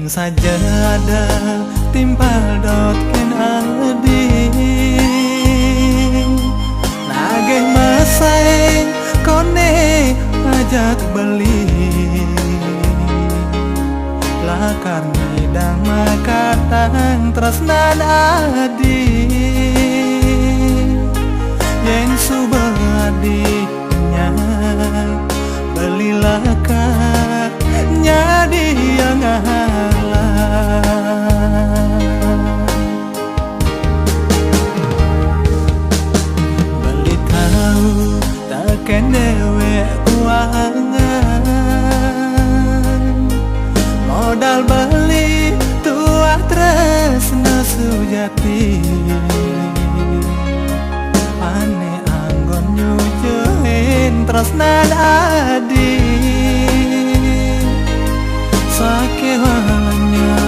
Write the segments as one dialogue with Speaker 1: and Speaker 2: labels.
Speaker 1: saja timpal dot ken adi nageh masai kone ajak beli lakar midang makatang tresnan adi yang subadinya belilah nyadi yang beli tahu takkan dewek kuangan modal beli tua tresna sujati ane anggon nyujuin tresnan adi sake walanya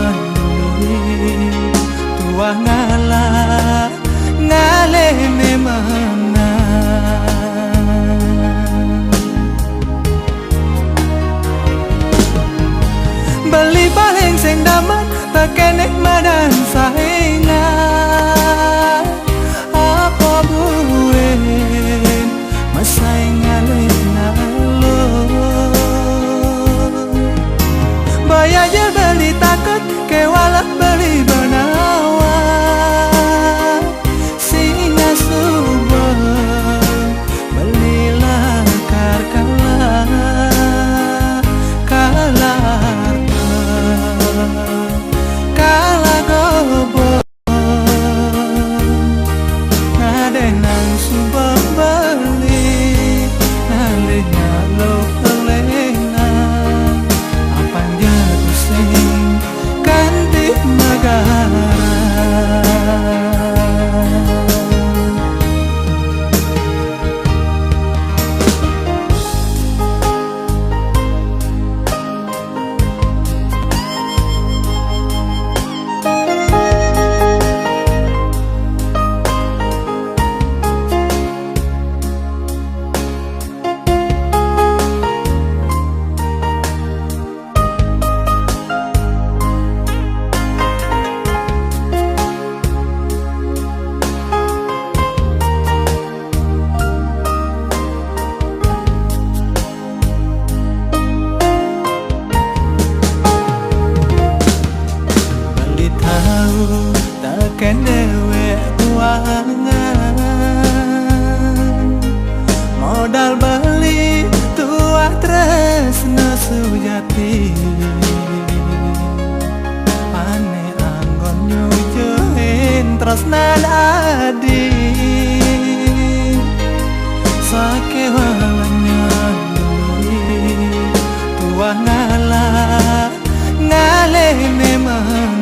Speaker 1: tua ngalah ngalene mana beli paling sing daman tak kenek madan saingan apa buen masai ngalena lo bayar aja beli takut kewalak beli benawa singa subah belilah kalah gobo ngadenang subah beli nalihnya lo lena apanya ganti negara takkan dewek kuangan modal beli tua tresna sujati ane anggon nyujuin tresnan adi sake walanya tua ngalah ngalene mana